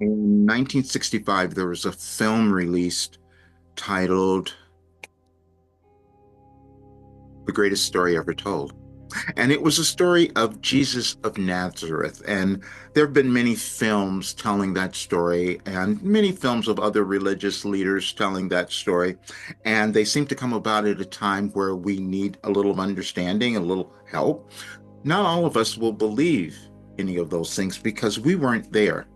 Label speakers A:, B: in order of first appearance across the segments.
A: In 1965, there was a film released titled The Greatest Story Ever Told. And it was a story of Jesus of Nazareth. And there have been many films telling that story, and many films of other religious leaders telling that story. And they seem to come about at a time where we need a little understanding, a little help. Not all of us will believe any of those things because we weren't there.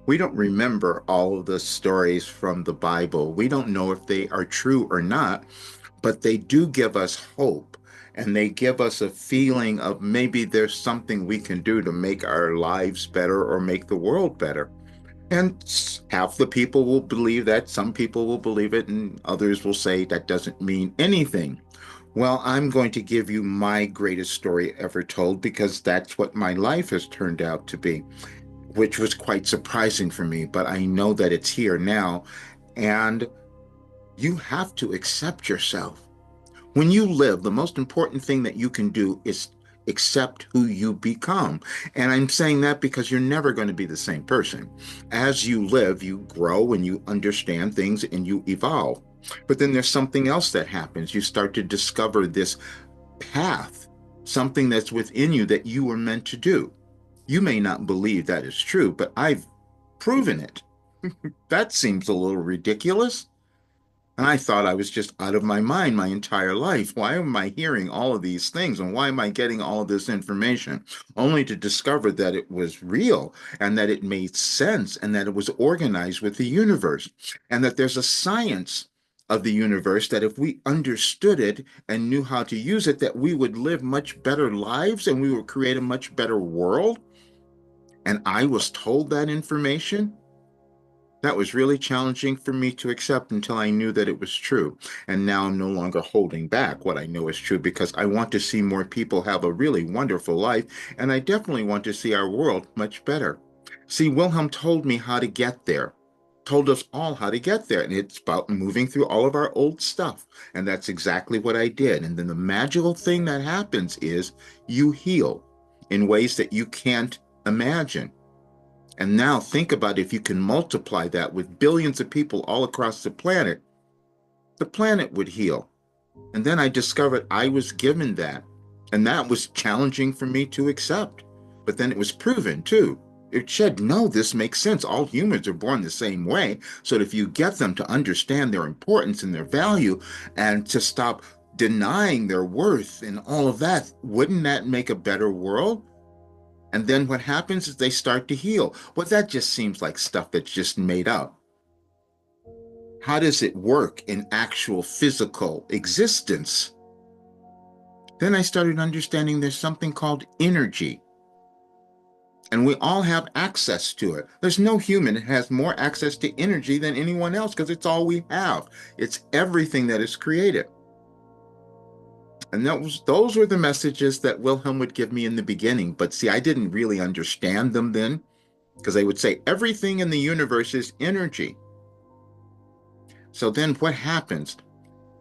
A: We don't remember all of the stories from the Bible. We don't know if they are true or not, but they do give us hope, and they give us a feeling of maybe there's something we can do to make our lives better or make the world better. And half the people will believe that, some people will believe it, and others will say that doesn't mean anything. Well, I'm going to give you my greatest story ever told because that's what my life has turned out to be, which was quite surprising for me, but I know that it's here now. And you have to accept yourself. When you live, the most important thing that you can do is accept who you become. And I'm saying that because you're never going to be the same person. As you live, you grow and you understand things and you evolve. But then there's something else that happens. You start to discover this path, something that's within you that you were meant to do. You may not believe that is true, but I've proven it. That seems a little ridiculous. And I thought I was just out of my mind my entire life. Why am I hearing all of these things and why am I getting all of this information? Only to discover that it was real and that it made sense and that it was organized with the universe and that there's a science of the universe that if we understood it and knew how to use it, that we would live much better lives and we would create a much better world. And I was told that information. That was really challenging for me to accept until I knew that it was true. And now I'm no longer holding back what I know is true because I want to see more people have a really wonderful life, and I definitely want to see our world much better. See, Wilhelm told me how to get there, told us all how to get there, and it's about moving through all of our old stuff. And that's exactly what I did. And then the magical thing that happens is you heal in ways that you can't imagine. And now think about if you can multiply that with billions of people all across the planet would heal. And then I discovered I was given that. And that was challenging for me to accept. But then it was proven too. It said, no, this makes sense. All humans are born the same way. So if you get them to understand their importance and their value and to stop denying their worth and all of that, wouldn't that make a better world? And then what happens is they start to heal. Well, that just seems like stuff that's just made up. How does it work in actual physical existence? Then I started understanding there's something called energy, and we all have access to it. There's no human that has more access to energy than anyone else because it's all we have. It's everything that is created. And those were the messages that Wilhelm would give me in the beginning. But see, I didn't really understand them then because they would say everything in the universe is energy. So then what happens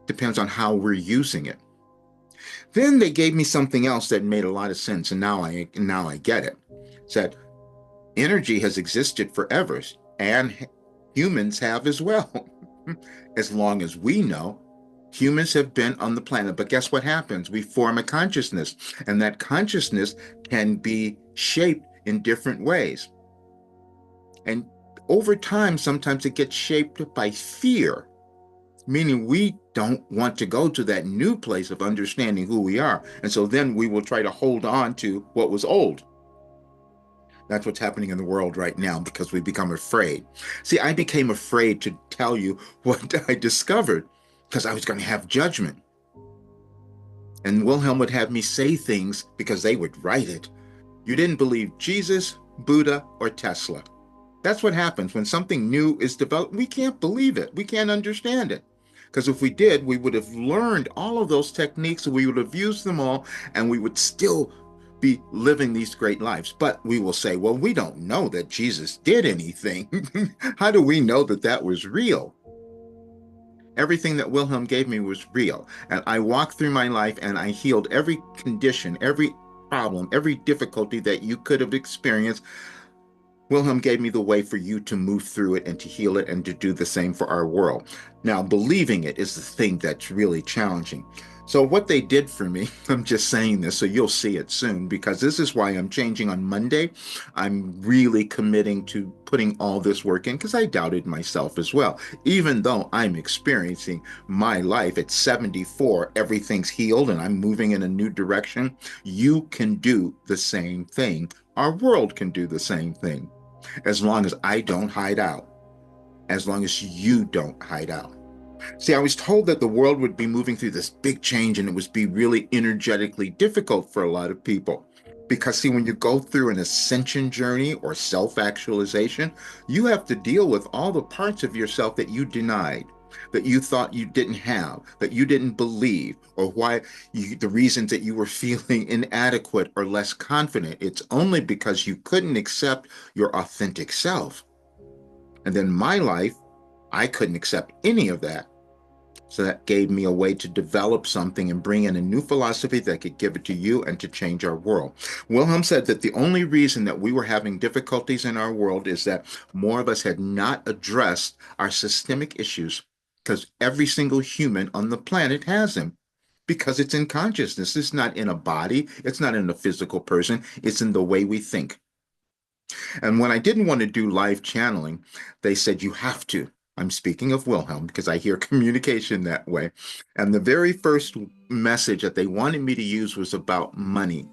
A: depends on how we're using it. Then they gave me something else that made a lot of sense, and now I get it. It said energy has existed forever, and humans have as well. As long as we know, humans have been on the planet. But guess what happens? We form a consciousness, and that consciousness can be shaped in different ways. And over time, sometimes it gets shaped by fear, meaning we don't want to go to that new place of understanding who we are. And so then we will try to hold on to what was old. That's what's happening in the world right now because we become afraid. See, I became afraid to tell you what I discovered because I was going to have judgment. And Wilhelm would have me say things because they would write it. You didn't believe Jesus, Buddha, or Tesla. That's what happens when something new is developed. We can't believe it. We can't understand it. Because if we did, we would have learned all of those techniques, we would have used them all, and we would still be living these great lives. But we will say, well, we don't know that Jesus did anything. How do we know that that was real? Everything that Wilhelm gave me was real. And I walked through my life and I healed every condition, every problem, every difficulty that you could have experienced Wilhelm gave me the way for you to move through it and to heal it and to do the same for our world. Now, believing it is the thing that's really challenging. So, what they did for me, I'm just saying this so you'll see it soon, because this is why I'm changing on Monday. I'm really committing to putting all this work in because I doubted myself as well. Even though I'm experiencing my life at 74, everything's healed and I'm moving in a new direction, you can do the same thing. Our world can do the same thing as long as I don't hide out, as long as you don't hide out. See, I was told that the world would be moving through this big change and it would be really energetically difficult for a lot of people. Because, see, when you go through an ascension journey or self actualization, you have to deal with all the parts of yourself that you denied, that you thought you didn't have, that you didn't believe, or the reasons that you were feeling inadequate or less confident. It's only because you couldn't accept your authentic self. And then my life, I couldn't accept any of that. So that gave me a way to develop something and bring in a new philosophy that could give it to you and to change our world. Wilhelm said that the only reason that we were having difficulties in our world is that more of us had not addressed our systemic issues, because every single human on the planet has them. Because it's in consciousness. It's not in a body. It's not in a physical person. It's in the way we think. And when I didn't want to do live channeling, they said, you have to. I'm speaking of Wilhelm because I hear communication that way. And the very first message that they wanted me to use was about money.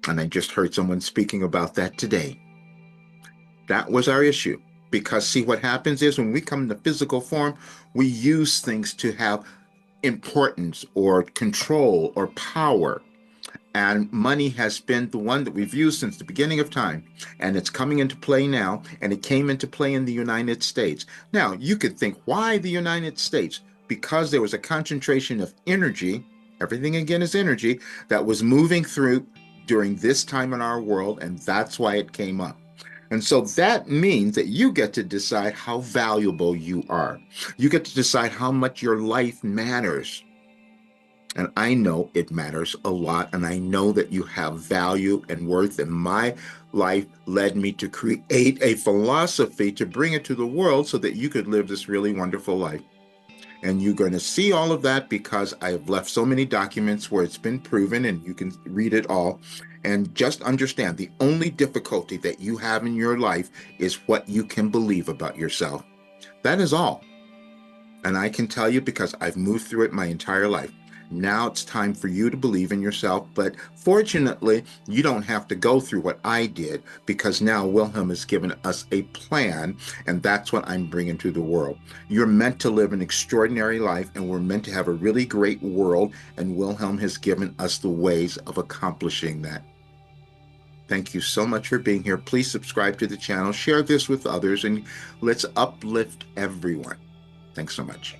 A: And I just heard someone speaking about that today. That was our issue. Because, see, what happens is when we come in the physical form, we use things to have importance or control or power. And money has been the one that we've used since the beginning of time. And it's coming into play now. And it came into play in the United States. Now, you could think, why the United States? Because there was a concentration of energy, everything again is energy, that was moving through during this time in our world. And that's why it came up. And so that means that you get to decide how valuable you are. You get to decide how much your life matters. And I know it matters a lot. And I know that you have value and worth. And my life led me to create a philosophy to bring it to the world so that you could live this really wonderful life. And you're going to see all of that because I have left so many documents where it's been proven and you can read it all. And just understand the only difficulty that you have in your life is what you can believe about yourself. That is all. And I can tell you because I've moved through it my entire life. Now it's time for you to believe in yourself. But fortunately, you don't have to go through what I did because now Wilhelm has given us a plan, and that's what I'm bringing to the world. You're meant to live an extraordinary life, and we're meant to have a really great world, and Wilhelm has given us the ways of accomplishing that. Thank you so much for being here. Please subscribe to the channel, share this with others, and let's uplift everyone. Thanks so much.